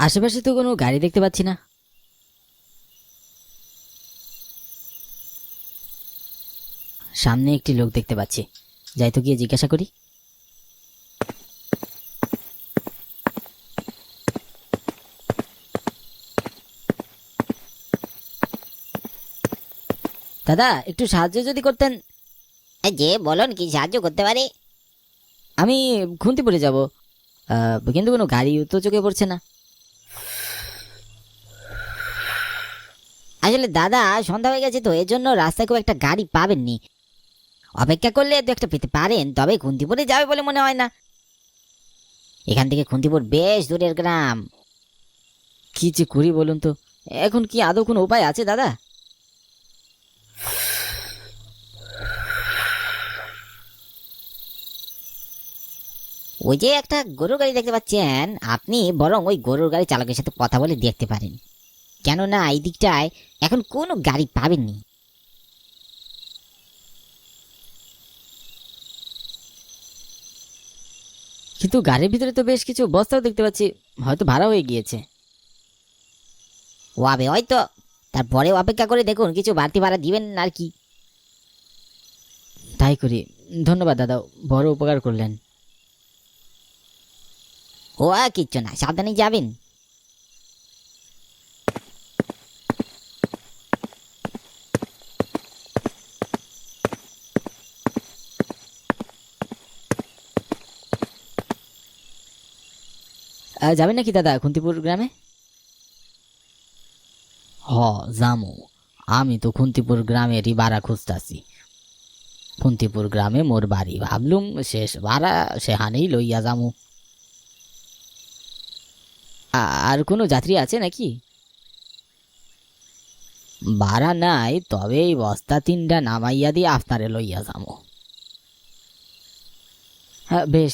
আশেপাশে তো কোনো গাড়ি দেখতে পাচ্ছি না। সামনে একটি লোক দেখতে পাচ্ছি, যাই তো গিয়ে জিজ্ঞাসা করি। দাদা, একটু সাহায্য যদি করতেন। যে বলুন, কি সাহায্য করতে পারি? আমি খুন্তিপুরে যাব, কিন্তু কোনো গাড়ি তো চোখে পড়ছে না। আসলে দাদা, সন্ধ্যা হয়ে গেছে তো, এর জন্য রাস্তায় খুব একটা গাড়ি পাবেননি। অপেক্ষা করলে দু একটা পেতে পারেন, তবে খুন্তিপুরে যাবে বলে মনে হয় না। এখান থেকে খুন্তিপুর বেশ দূরের গ্রাম। কি যে করি বলুন তো, এখন কি আদৌ কোনো উপায় আছে দাদা? ওই যে একটা গরুর গাড়ি দেখতে পাচ্ছেন, আপনি বরং ওই গরুর গাড়ি চালকের সাথে কথা বলে দেখতে পারেন, কেননা এই দিকটায় এখন কোনো গাড়ি পাবেননি। কিন্তু গাড়ির ভিতরে তো বেশ কিছু বস্তাও দেখতে পাচ্ছি, হয়তো ভাড়া হয়ে গিয়েছে। ও আবে হয়তো, তারপরে অপেক্ষা করে দেখুন কিছু বাড়তি ভাড়া দিবেন আর কি। তাই করি। ধন্যবাদ দাদা, বড় উপকার করলেন। ও কিচ্ছু না, সাবধানে যাবেন। যাবেন নাকি দাদা খুন্তিপুর গ্রামে? হ, জামু। আমি তো খুন্তিপুর গ্রামেরই ভাড়া খুঁজতাছি। খুন্তিপুর গ্রামে মোর বাড়ি, ভাবলুম শেষ ভাড়া সেহানেই লইয়া যামু। আর কোনো যাত্রী আছে নাকি? ভাড়া নাই, তবে এই বস্তা তিনটা নামাইয়া দিয়ে আপনারে লইয়া যামু। হ্যাঁ বেশ,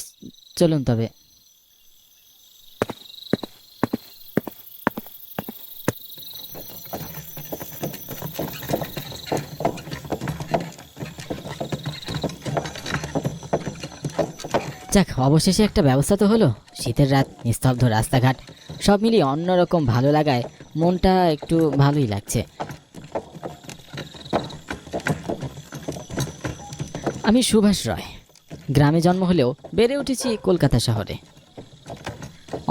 চলুন তবে। যাক, অবশেষে একটা ব্যবস্থা তো হলো। শীতের রাত, নিস্তব্ধ রাস্তাঘাট, সব মিলিয়ে অন্যরকম ভালো লাগায় মনটা একটু ভালোই লাগছে। আমি সুভাষ রয়, গ্রামে জন্ম হলেও বেড়ে উঠেছি কলকাতা শহরে।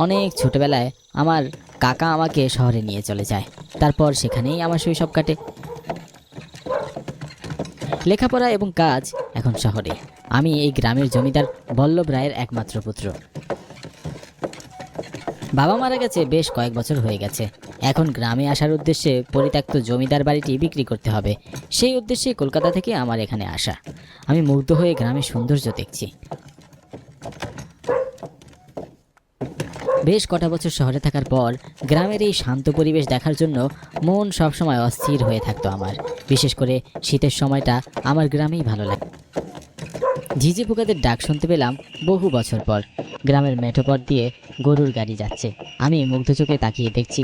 অনেক ছোটবেলায় আমার কাকা আমাকে শহরে নিয়ে চলে যায়, তারপর সেখানেই আমার শৈশব কাটে। লেখাপড়া এবং কাজ এখন শহরে। আমি এই গ্রামের জমিদার বল্লভ রায়ের একমাত্র পুত্র। বাবা মারা গেছে বেশ কয়েক বছর হয়ে গেছে। এখন গ্রামে আসার উদ্দেশ্যে পরিত্যক্ত জমিদার বাড়িটি বিক্রি করতে হবে, সেই উদ্দেশ্যে কলকাতা থেকে আমার এখানে আসা। আমি মুগ্ধ হয়ে গ্রামের সৌন্দর্য দেখছি। বেশ কটা বছর শহরে থাকার পর গ্রামের এই শান্ত পরিবেশ দেখার জন্য মন সবসময় অস্থির হয়ে থাকতো আমার। বিশেষ করে শীতের সময়টা আমার গ্রামেই ভালো লাগে। ঝিঝি পোকাদের ডাক শুনতে পেলাম বহু বছর পর। গ্রামের মেঠো পথ দিয়ে গরুর গাড়ি যাচ্ছে, আমি মুগ্ধ চোখে তাকিয়ে দেখছি।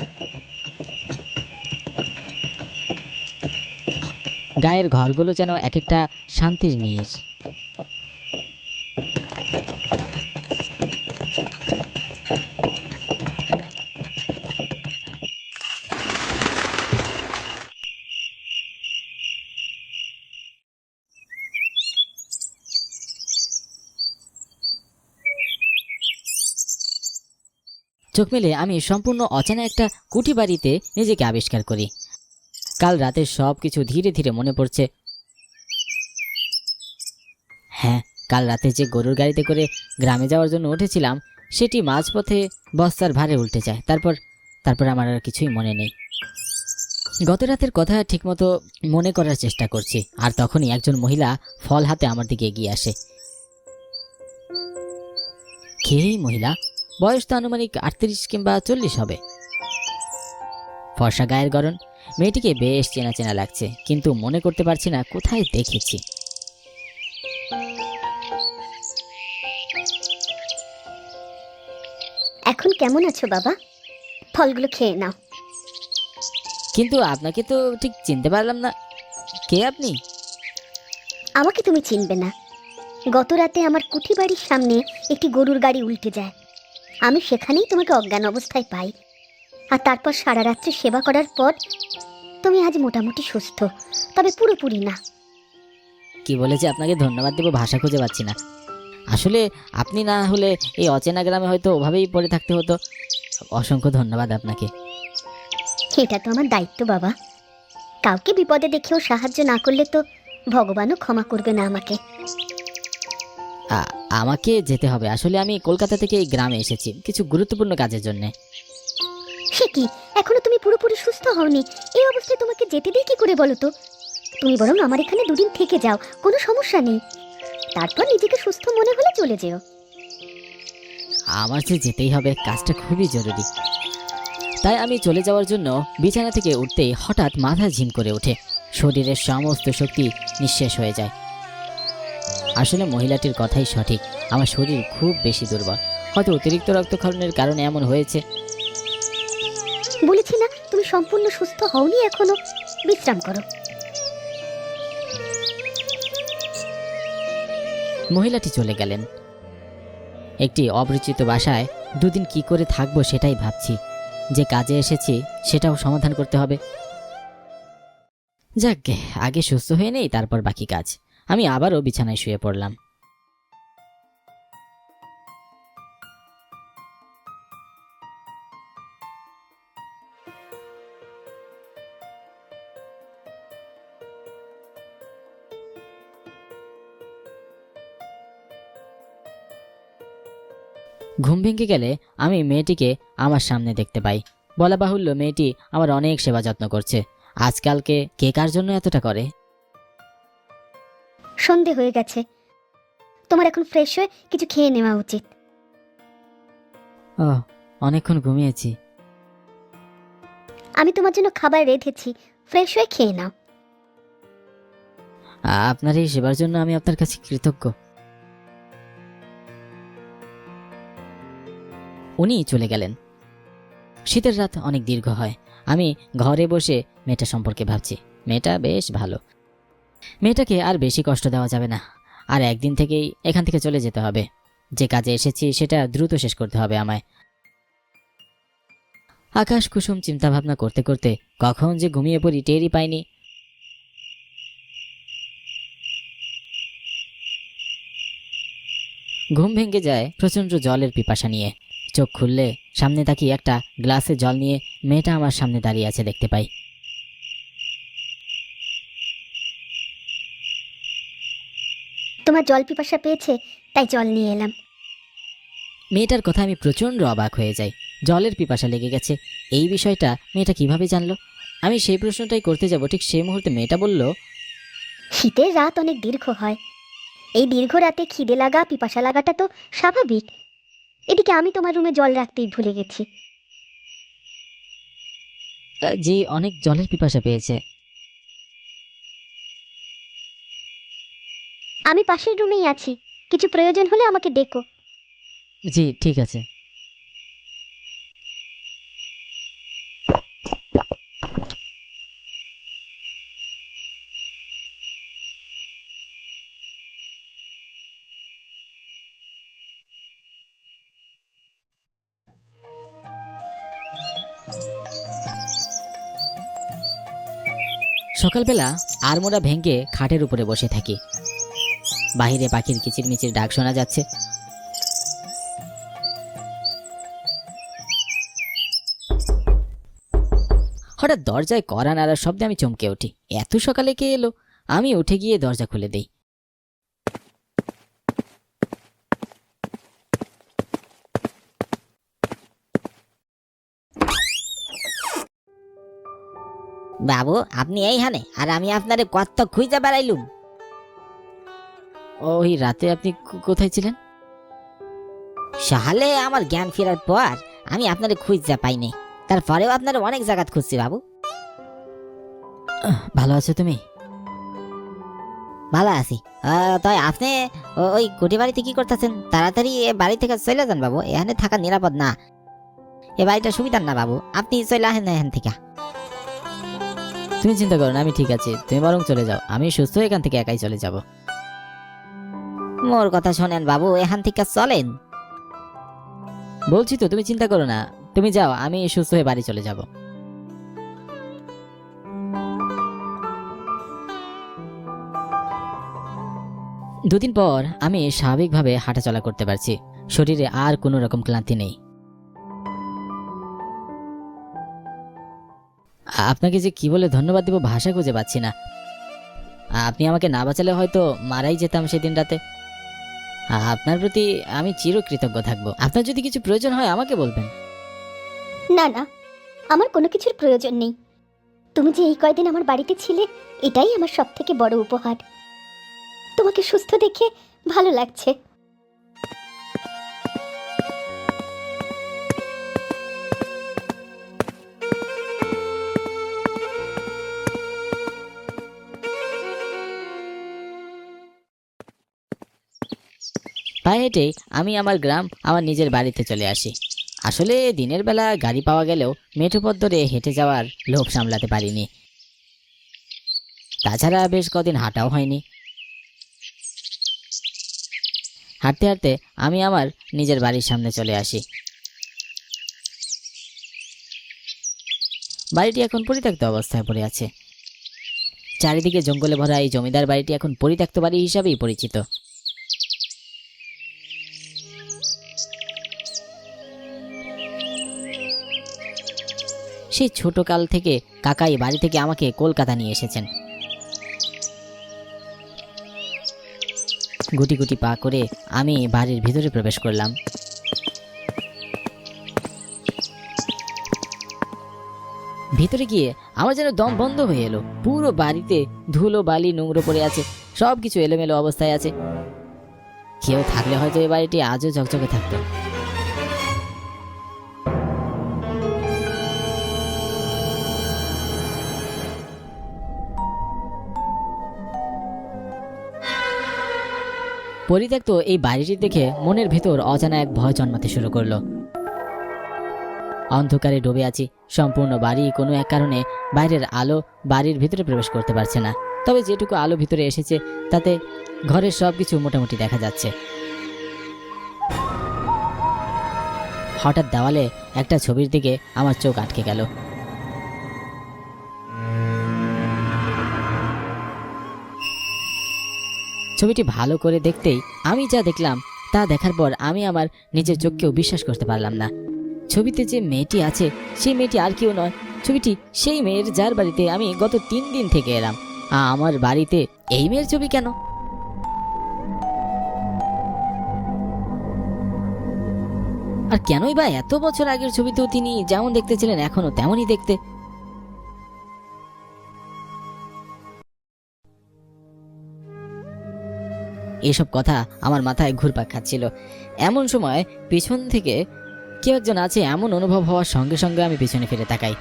গায়ের ঘরগুলো যেন এক একটা শান্তির নিশ। চোখ মেলে আমি সম্পূর্ণ অচেনা একটা কুঠি বাড়িতে নিজেকে আবিষ্কার করি। কাল রাতের সব কিছু ধীরে ধীরে মনে পড়ছে। হ্যাঁ, কাল রাতে যে গরুর গাড়িতে করে গ্রামে যাওয়ার জন্য উঠেছিলাম, সেটি মাঝপথে বস্তার ভারে উল্টে যায়। তারপর আমার আর কিছুই মনে নেই। গত রাতের কথা ঠিকমতো মনে করার চেষ্টা করছি, আর তখনই একজন মহিলা ফল হাতে আমার দিকে এগিয়ে আসে। কে এই মহিলা? বয়স তো আনুমানিক 38 কিংবা 40 হবে। ফর্সা গায়ের গড়ন, মেয়েটিকে বেশ চেনা চেনা লাগছে, কিন্তু মনে করতে পারছি না কোথায় দেখেছি। এখন কেমন আছো বাবা? ফলগুলো খেয়ে নাও। কিন্তু আপনাকে তো ঠিক চিনতে পারলাম না, কে আপনি? আমাকে তুমি চিনবে না। গত রাতে আমার কুঠি বাড়ির সামনে একটি গরুর গাড়ি উল্টে যায়, আমি সেখানেই তোমাকে অজ্ঞান অবস্থায় পাই। আর তারপর সারা রাত্রি সেবা করার পর তুমি আজ মোটামুটি সুস্থ, তবে পুরোপুরি না। কি বলে যে আপনাকে ধন্যবাদ দেবো ভাষা খুঁজে পাচ্ছি না। আসলে আপনি না হলে এই অচেনা গ্রামে হয়তো ওভাবেই পড়ে থাকতে হতো। অসংখ্য ধন্যবাদ আপনাকে। এটা তো আমার দায়িত্ব বাবা। কাউকে বিপদে দেখেও সাহায্য না করলে তো ভগবানও ক্ষমা করবে না আমাকে। আমাকে যেতে হবে, আসলে আমি কলকাতা থেকে এই গ্রামে এসেছি কিছু গুরুত্বপূর্ণ কাজের জন্য। সে কি, এখনো তুমি পুরোপুরি সুস্থ হওনি? এই অবস্থায় তোমাকে যেতে দিয়ে কি করে বলো তো? তুমি বরং আমার এখানে দুদিন থেকে যাও, কোনো সমস্যা নেই। তারপর নিজেকে সুস্থ মনে হলে চলে যেও। আমার যে যেতেই হবে, কাজটা খুবই জরুরি। তাই আমি চলে যাওয়ার জন্য বিছানা থেকে উঠতেই হঠাৎ মাথা ঝিম করে ওঠে, শরীরের সমস্ত শক্তি নিঃশেষ হয়ে যায়। আসলে মহিলাটির কথাই সঠিক, আমার শরীর খুব বেশি দুর্বল, হয়তো অতিরিক্ত রক্তক্ষরণের কারণে এমন হয়েছে। বলেছি না তুমি সম্পূর্ণ সুস্থ হওনি এখনো, বিশ্রাম করো। মহিলাটি চলে গেলেন। একটি অপরিচিত বাসায় দুদিন কি করে থাকবো সেটাই ভাবছি। যে কাজে এসেছি সেটাও সমাধান করতে হবে। যাক, আগে সুস্থ হয়ে নেই, তারপর বাকি কাজ। আমি আবারও বিছানায় শুয়ে পড়লাম। ঘুম ভেঙে গেলে আমি মেয়েটিকে আমার সামনে দেখতে পাই। বলা বাহুল্য, মেয়েটি আমার অনেক সেবা যত্ন করছে। আজকালকে কে কার জন্য এতটা করে? সন্ধে হয়ে গেছে, তোমার এখন ফ্রেশ হয়ে কিছু খেয়ে নেওয়া উচিত। ও, অনেকক্ষণ ঘুমিয়েছি। আমি তোমার জন্য খাবার রেঁধেছি, ফ্রেশ হয়ে খেয়ে নাও। আপনার এই সেবার জন্য আমি আপনার কাছে কৃতজ্ঞ। উনি চলে গেলেন। শীতের রাত অনেক দীর্ঘ হয়। আমি ঘরে বসে মেয়েটা সম্পর্কে ভাবছি। মেয়েটা বেশ ভালো। মেয়েটাকে আর বেশি কষ্ট দেওয়া যাবে না। আর একদিন থেকেই এখান থেকে চলে যেতে হবে। যে কাজে এসেছি সেটা দ্রুত শেষ করতে হবে আমায়। আকাশ কুসুম চিন্তা ভাবনা করতে করতে কখন যে ঘুমিয়ে পড়ি টেরই পাইনি। ঘুম ভেঙে যায় প্রচণ্ড জলের পিপাসা নিয়ে। চোখ খুললে সামনে তাকিয়ে একটা গ্লাসে জল নিয়ে মেয়েটা আমার সামনে দাঁড়িয়ে আছে দেখতে পাই। তোমার জল পিপাসা পেয়েছে, তাই জল নিয়ে এলাম। মেয়েটার কথা আমি প্রচণ্ড অবাক হয়ে যাই। জলের পিপাসা লেগে গেছে, এই বিষয়টা মেয়েটা কিভাবে জানলো? আমি সেই প্রশ্নটাই করতে যাব, ঠিক সেই মুহূর্তে মেয়েটা বলল, শীতের রাত অনেক দীর্ঘ হয়, এই দীর্ঘ রাতে খিদে লাগা পিপাসা লাগাটা তো স্বাভাবিক। এদিকে আমি তোমার রুমে জল রাখতেই ভুলে গেছি। যে অনেক জলের পিপাসা পেয়েছে। আমি পাশের রুমেই আছি, কিছু প্রয়োজন হলে আমাকে ডেকো। জি ঠিক আছে। সকালবেলা আড়মোড়া ভেঙে খাটের উপরে বসে থাকি। বাহিরে পাখির কিচিরমিচির ডাক শোনা যাচ্ছে। হঠাৎ দরজায় কড়া নাড়ার শব্দে আমি চমকে উঠি। এত সকালে কে এলো? আমি উঠে গিয়ে দরজা খুলে দেই। বাবু, আপনি এইখানে? আর আমি আপনারে কত খুঁজে বেড়াইলুম। ওই রাতে আপনি কোথায় ছিলেন? সকালে আমার জ্ঞান ফেরার পর আমি আপনারে খুঁজে পাইনি, তারপরেও আপনার অনেক জায়গা খুঁজছি বাবু। ভালো আছো তুমি? ভালো আছি। তাই আপনি ওই কুটি বাড়িতে কি করতেছেন? তাড়াতাড়ি এ বাড়ি থেকে চলে যান বাবু, এখানে থাকা নিরাপদ না। এ বাড়িটা সুবিধার না বাবু, আপনি চলে আসেন না এখান থেকে। তুমি চিন্তা করো না, আমি ঠিক আছি। তুমি বরং চলে যাও, আমি সুস্থ হয়ে এখান থেকে একাই চলে যাব। মোর কথা শোনেন বাবু, এখান থেকে চলেন। বলছি তো, তুমি চিন্তা করো না, তুমি যাও, আমি সুস্থ হয়ে বাড়ি চলে যাব। দুদিন পর আমি স্বাভাবিকভাবে হাঁটাচলা করতে পারছি, শরীরে আর কোনো রকম ক্লান্তি নেই। আপনাকে যে কি বলে ধন্যবাদ দেব ভাষা খুঁজে পাচ্ছি না। আপনি আমাকে না বাঁচালে হয়তো মারাই যেতাম সেদিন রাতে। আপনার প্রতি আমি চিরকৃতজ্ঞ থাকবো। আপনার যদি কিছু প্রয়োজন হয় আমাকে বলবেন। না না, আমার কোনো কিছুর প্রয়োজন নেই। তুমি যে এই কয়দিন আমার বাড়িতে ছিলে, এটাই আমার সবথেকে বড় উপহার। তোমাকে সুস্থ দেখে ভালো লাগছে। পায়ে হেঁটে আমি আমার গ্রাম, আমার নিজের বাড়িতে চলে আসি। আসলে দিনের বেলা গাড়ি পাওয়া গেলেও মেঠো পথ ধরে হেঁটে যাওয়ার লোভ সামলাতে পারিনি। তাছাড়া বেশ কদিন হাঁটাও হয়নি। হাঁটতে হাঁটতে আমি আমার নিজের বাড়ির সামনে চলে আসি। বাড়িটি এখন পরিত্যক্ত অবস্থায় পড়ে আছে। চারিদিকে জঙ্গলে ভরা এই জমিদার বাড়িটি এখন পরিত্যক্ত বাড়ি হিসাবেই পরিচিত। সেই ছোট কাল থেকে কাকাই বাড়ি থেকে আমাকে কলকাতা নিয়ে এসেছেন। গুটি গুটি পা করে আমি বাড়ির ভিতরে প্রবেশ করলাম। ভিতরে গিয়ে আমার যেন দম বন্ধ হয়ে এলো। পুরো বাড়িতে ধুলো বালি নোংরা পড়ে আছে, সবকিছু এলোমেলো অবস্থায় আছে। কেউ থাকলে হয়তো এই বাড়িটি আজও ঝকঝকে থাকতো। পরিত্যক্ত এই বাড়িটি দেখে মনের ভেতর অজানা এক ভয় জন্মাতে শুরু করলো। অন্ধকারে ডুবে আছি। সম্পূর্ণ বাড়ি কোনো এক কারণে বাইরের আলো বাড়ির ভিতরে প্রবেশ করতে পারছে না। তবে যেটুকু আলো ভিতরে এসেছে তাতে ঘরের সবকিছু মোটামুটি দেখা যাচ্ছে। হঠাৎ দেওয়ালে একটা ছবির দিকে আমার চোখ আটকে গেল। ছবিটি ভালো করে দেখতেই আমি যা দেখলাম তা দেখার পর আমি আমার নিজের চোখকেও বিশ্বাস করতে পারলাম না। ছবিতে যে মেয়েটি আছে সেই মেয়েটি আর কেউ নয়। ছবিটি সেই মেয়ের যার বাড়িতে আমি গত 3 দিন থেকে এলাম। আমার বাড়িতে এই মেয়ের ছবি কেন? আর কেনই বা এত বছর আগের ছবিতেও তিনি যেমন দেখতে ছিলেন এখনো তেমনই দেখতে। এসব কথা আমার মাথায় ঘুরপাক খাচ্ছিল। এমন সময় পিছন থেকে কেউ একজন আছে এমন অনুভব হওয়ার সঙ্গে সঙ্গে আমি পিছনে ফিরে তাকাই।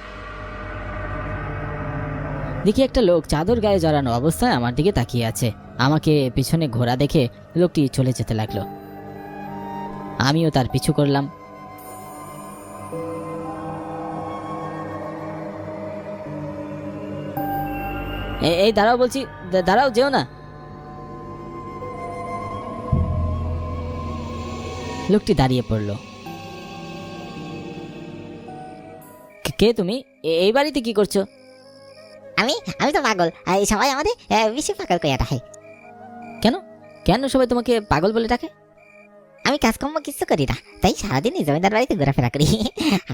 দেখি একটা লোক চাদর গায়ে জড়ানো অবস্থায় আমার দিকে তাকিয়ে আছে। আমাকে পিছনে ঘোরা দেখে লোকটি চলে যেতে লাগলো। আমিও তার পিছু করলাম। এই দাঁড়াও বলছি, দাঁড়াও, যেও না। লোকটি দাঁড়িয়ে পড়ল। কে তুমি? এই বাড়িতে কি করছো? আমি আমি তো পাগল। এই সবাই আমাদের বেশি পাগল কইয়া ডাকে। কেন কেন সবাই তোমাকে পাগল বলে ডাকে? আমি কাজকর্ম কিছু করি না, তাই সারাদিন এই জমিদার বাড়িতে ঘোরাফেরা করি।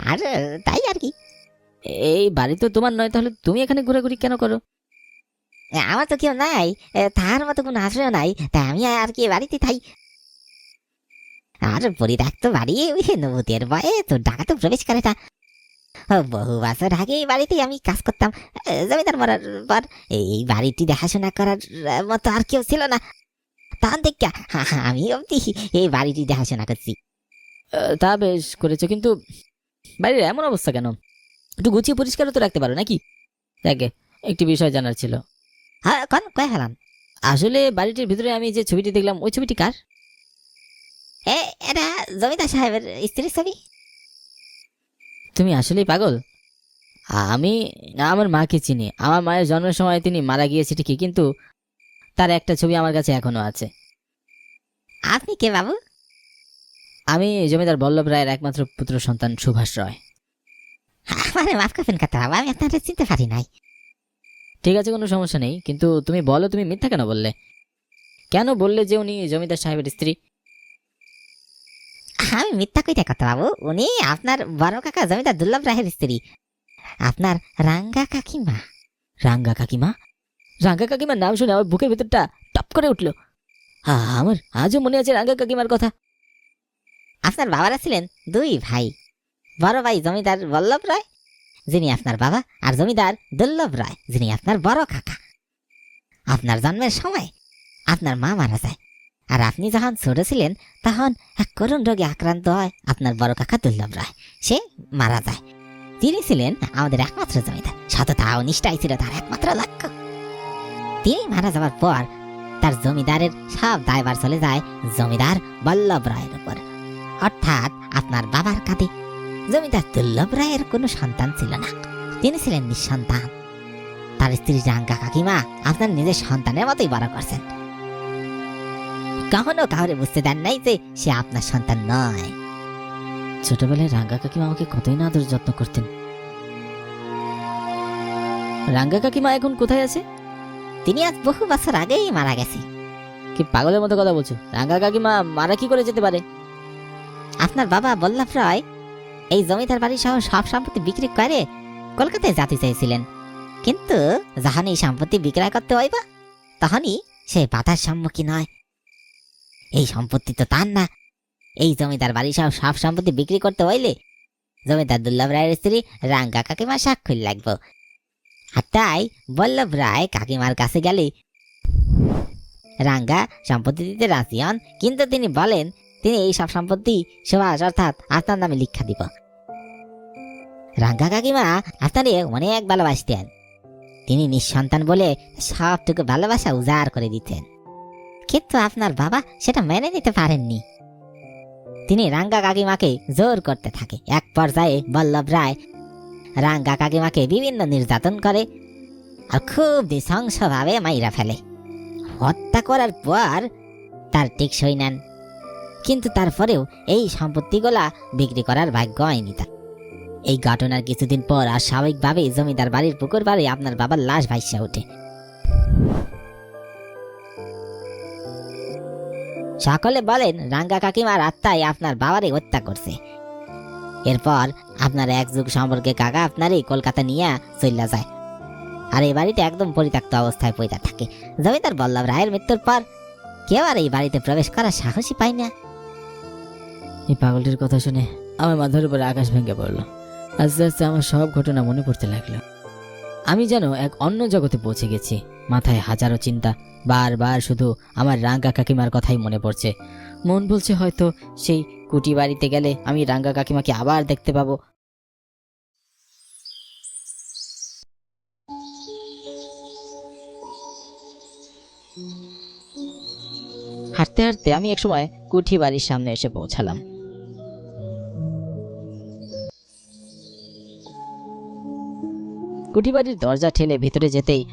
আর তাই আর কি। এই বাড়ি তো তোমার নয়, তাহলে তুমি এখানে ঘোরাঘুরি কেন করো? আমার তো কেউ নাই, তার মতো কোনো আশ্রয় নাই, তাই আমি আর কি বাড়িতে থাই। আর পরিত্যক্ত বাড়ি, ওই নবুতের ভয়ে তো ডাকা তো প্রবেশ করে না। বহু বছর আগে এই বাড়িতে আমি কাজ করতাম। জমিদার মরার পর এই বাড়িটি দেখাশোনা করার মতো আর কেউ ছিল না। তখন থেকে আমি অবধি এই বাড়িটি দেখাশোনা করছি। তা বেশ করেছো, কিন্তু বাড়ির এমন অবস্থা কেন? একটু গুছিয়ে পরিষ্কারও তো রাখতে পারো নাকি? দেখে একটি বিষয় জানার ছিল। হ্যাঁ, কয়ে ফেলাম। আসলে বাড়িটির ভিতরে আমি যে ছবিটি দেখলাম ওই ছবিটি কার? এটা জমিদার সাহেবের স্ত্রীর ছবি। তুমি আসলেই পাগল। আমি আমার মাকে চিনি। আমার মায়ের জন্মের সময় তিনি মারা গিয়েছে ঠিকই, কিন্তু তার একটা ছবি আমার কাছে এখনো আছে। আপনি কে বাবু? আমি জমিদার বল্লভ রায়ের একমাত্র পুত্র সন্তান সুভাষ রায়। মানে মাফ করবেন কথা বাবা, আমি আপনারা চিনতে পারি নাই। ঠিক আছে, কোনো সমস্যা নেই, কিন্তু তুমি বলো তুমি মিথ্যা কেন বললে? কেন বললে যে উনি জমিদার সাহেবের স্ত্রী? আমি মিথ্যা কইতে কথা বাবু, উনি আপনার বড় কাকা জমিদার দুর্লভ রায়ের স্ত্রী, আপনার রাঙ্গা কাকিমা। রাঙ্গা কাকিমা? রাঙ্গা কাকিমার নাম শুনে আমার বুকের ভিতরটা টপ করে উঠলো। আমার আজও মনে আছে রাঙ্গা কাকিমার কথা। আপনার বাবারা ছিলেন দুই ভাই, বড় ভাই জমিদার বল্লভ রায় যিনি আপনার বাবা, আর জমিদার দুর্লভ রায় যিনি আপনার বড় কাকা। আপনার জন্মের সময় আপনার মা মারা যায়, আর আপনি যখন ছোট ছিলেন তখন এক করুণ রোগে আক্রান্ত হয় আপনার বড় কাকা দুর্লভ রায়, সে মারা যায়। তিনি ছিলেন আমাদের একমাত্র জমিদার, সততা ও নিষ্ঠাই ছিল তার একমাত্র লক্ষ্য। তিনি মারা যাওয়ার পর তার জমিদারের সব দায়ভার চলে যায় জমিদার বল্লভ রায়ের উপর, অর্থাৎ আপনার বাবার কাঁধে। জমিদার দুর্লভ রায়ের কোনো সন্তান ছিল না, তিনি ছিলেন নিঃসন্তান। তার স্ত্রী রাঙ্গা কাকিমা আপনার নিজের সন্তানের মতোই বড় করছেন, কখনো কাউরে বুঝতে দেন নাই যে সে আপনার সন্তান নয়। ছোটবেলায় রাঙ্গা কাকিমা আমাকে কতই না আদর যত্ন করতেন। রাঙ্গা কাকিমা এখন কোথায় আছে? তিনি আজ বহু বছর আগেই মারা গেছে। কি পাগলের মতো কথা বলছো? রাঙ্গা কাকিমা মারা কি করে যেতে পারে? আপনার বাবা বল্লভ রায় এই জমিদার বাড়ি সহ সব সম্পত্তি বিক্রি করে কলকাতায় যেতে চেয়েছিলেন, কিন্তু যখন এই সম্পত্তি বিক্রয় করতে হইব তখনই সে বাধার সম্মুখীন হয়। এই সম্পত্তি তো তার না, এই জমিদার বাড়ি সহ সব সম্পত্তি বিক্রি করতে হইলে জমিদার দুর্লভ রায়ের স্ত্রী রাঙ্গা কাকিমার স্বাক্ষর লাগবে। আর তাই বল্লভ রায় কাকিমার কাছে গেলে রাঙ্গা সম্পত্তি দিতে রাজি হন, কিন্তু তিনি বলেন তিনি এই সব সম্পত্তি সুভাষ অর্থাৎ আপনার নামে লিখা দিব। রাঙ্গা কাকিমা আপনারে অনেক ভালোবাসতেন, তিনি নিঃসন্তান বলে সবটুকু ভালোবাসা উজাড় করে দিতেন, কিন্তু আপনার বাবা সেটা মেনে নিতে পারেননি। তিনি রাঙ্গা কাকিমাকে জোর করতে থাকে। এক পর্যায়ে বল্লভ রায় রাঙ্গা কাকিমাকে বিভিন্ন নির্যাতন করে আর খুব নৃশংসভাবে মাইরা ফেলে। হত্যা করার পর তার টেকসই নেন, কিন্তু তারপরেও এই সম্পত্তিগুলা বিক্রি করার ভাগ্য হয়নি তার। এই ঘটনার কিছুদিন পর আর স্বাভাবিকভাবে জমিদার বাড়ির পুকুর পাড়ে আপনার বাবার লাশ ভাইসা ওঠে। সকলে বলেন রাঙ্গা কাকিমার আত্মাই আপনার বাবারে হত্যা করছে। এরপর আপনার এক যুগ সম্পর্কে কাকা আপনারই কলকাতা নিয়ে চলে যায়, আর এই বাড়িতে একদম পরিত্যক্ত অবস্থায় পড়ে থাকে। জমিদার বল্লভ রায়ের মৃত্যুর পর কেউ আর এই বাড়িতে প্রবেশ করার সাহসই পায় না। এই পাগলটির কথা শুনে আমার মাথার উপরে আকাশ ভেঙে পড়লো। আস্তে আস্তে আমার সব ঘটনা মনে পড়তে লাগলো। আমি যেন এক অন্য জগতে পৌঁছে গেছি। মাথায় হাজারো চিন্তা, বারবার শুধু আমার রাঙ্গা কাকিমার কথাই মনে পড়ছে। মন বলছে হয়তো সেই কুটি বাড়িতে গেলে আমি রাঙ্গা কাকিমাকে আবার দেখতে পাবো। হাঁটতে হাঁটতে আমি একসময় কুঠি বাড়ির সামনে এসে পৌঁছালাম। কুঠি বাড়ির দরজা ঠেলে ভিতরে যেতেই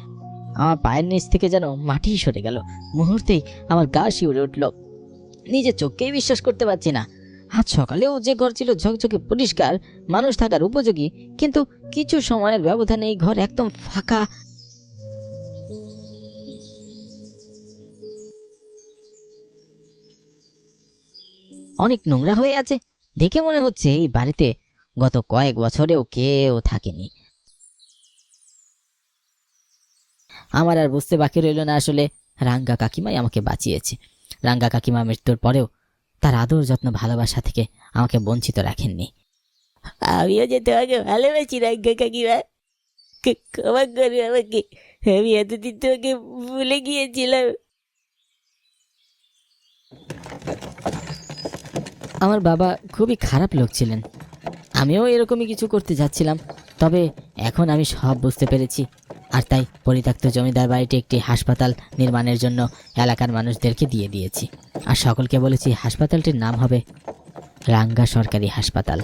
আমার পায়ের নিচ থেকে যেন মাটি সরে গেল। মুহূর্তেই আমার গা শিউরে উঠল। নিজের চোখকেই বিশ্বাস করতে পারছি না। আজ সকালেও যে ঘর ছিল ঝকঝকে পরিষ্কার, মানুষ থাকার উপযোগী, কিন্তু কিছু সময়ের ব্যবধানে এই ঘর একদম ফাঁকা। অনেক নোংরা হয়ে আছে। দেখে মনে হচ্ছে এই বাড়িতে গত কয়েক বছরেও কেউ থাকেনি। আমার আর বুঝতে বাকি রইল না, আসলে রাঙ্গা কাকিমাই আমাকে বাঁচিয়েছে। রাঙ্গা কাকিমা মৃত্যুর পরেও তার আদর যত্ন ভালোবাসা থেকে আমাকে বঞ্চিত রাখেননি। আমিও যে তোমাকে ভালোবাসি রাঙ্গা কাকিমা, ক্ষমা করো আমাকে, আমি এতদিন তোমাকে ভুলে গিয়েছিলাম। আমার বাবা খুবই খারাপ লোক ছিলেন, আমিও এরকমই কিছু করতে যাচ্ছিলাম। তবে এখন আমি সব বুঝতে পেরেছি, আর তাই পরিত্যক্ত জমিদার বাড়িটি একটি হাসপাতাল নির্মাণের জন্য এলাকার মানুষদেরকে দিয়ে দিয়েছি। আর সকলকে বলেছি হাসপাতালটির নাম হবে রাঙ্গা সরকারি হাসপাতাল।